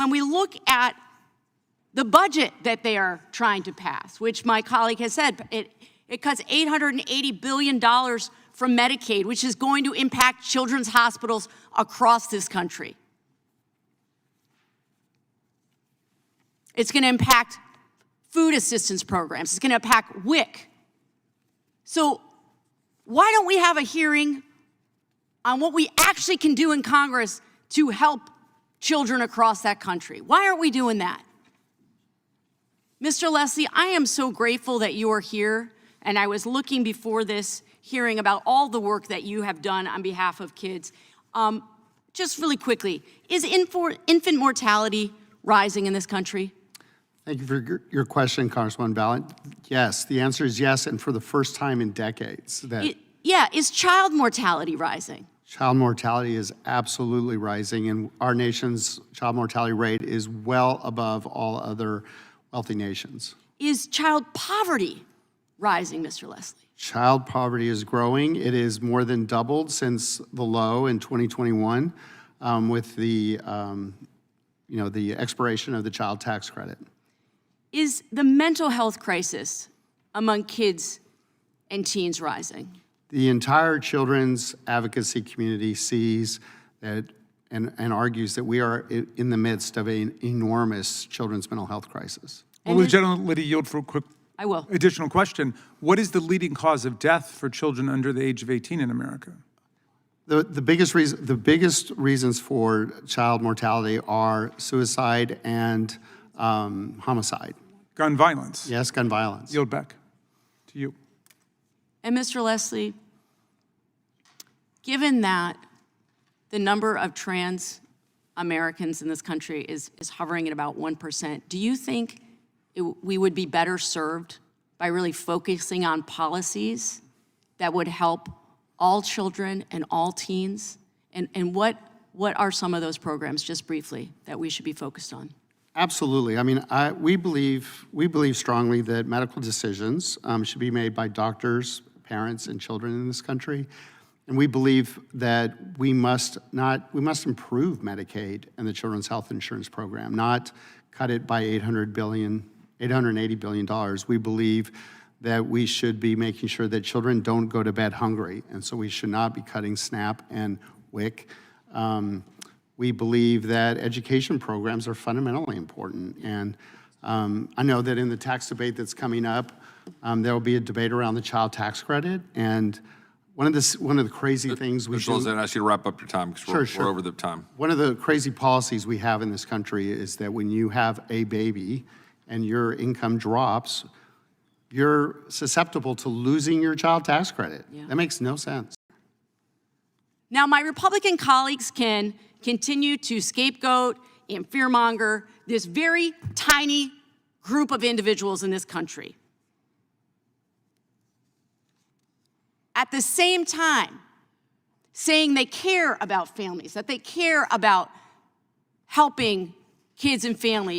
when we look at the budget that they are trying to pass, which my colleague has said, it cuts $880 billion from Medicaid, which is going to impact children's hospitals across this country. It's going to impact food assistance programs. It's going to impact WIC. So why don't we have a hearing on what we actually can do in Congress to help children across that country? Why aren't we doing that? Mr. Lesley, I am so grateful that you are here, and I was looking before this hearing about all the work that you have done on behalf of kids. Just really quickly, is infant mortality rising in this country? Thank you for your question, Congresswoman Balint. Yes, the answer is yes, and for the first time in decades. Yeah, is child mortality rising? Child mortality is absolutely rising, and our nation's child mortality rate is well above all other wealthy nations. Is child poverty rising, Mr. Lesley? Child poverty is growing. It is more than doubled since the low in 2021 with the the expiration of the child tax credit. Is the mental health crisis among kids and teens rising? The entire children's advocacy community sees that and argues that we are in the midst of an enormous children's mental health crisis. Will the gentlelady yield for a quick additional question? What is the leading cause of death for children under the age of 18 in America? The biggest reasons for child mortality are suicide and homicide. Gun violence. Yes, gun violence. Yield back to you. And Mr. Lesley, given that the number of trans Americans in this country is hovering at about 1%, do you think we would be better served by really focusing on policies that would help all children and all teens? And what are some of those programs, just briefly, that we should be focused on? Absolutely. I mean, we believe strongly that medical decisions should be made by doctors, parents, and children in this country. And we believe that we must improve Medicaid and the Children's Health Insurance Program, not cut it by $880 billion. We believe that we should be making sure that children don't go to bed hungry, and so we should not be cutting SNAP and WIC. We believe that education programs are fundamentally important, and I know that in the tax debate that's coming up, there will be a debate around the child tax credit, and one of the crazy things we do— Mr. Lesley, I ask you to wrap up your time because we're over the time. One of the crazy policies we have in this country is that when you have a baby and your income drops, you're susceptible to losing your child tax credit. Yeah. That makes no sense. Now, my Republican colleagues can continue to scapegoat and fearmonger this very tiny group of individuals in this country. At the same time, saying they care about families, that they care about helping kids and families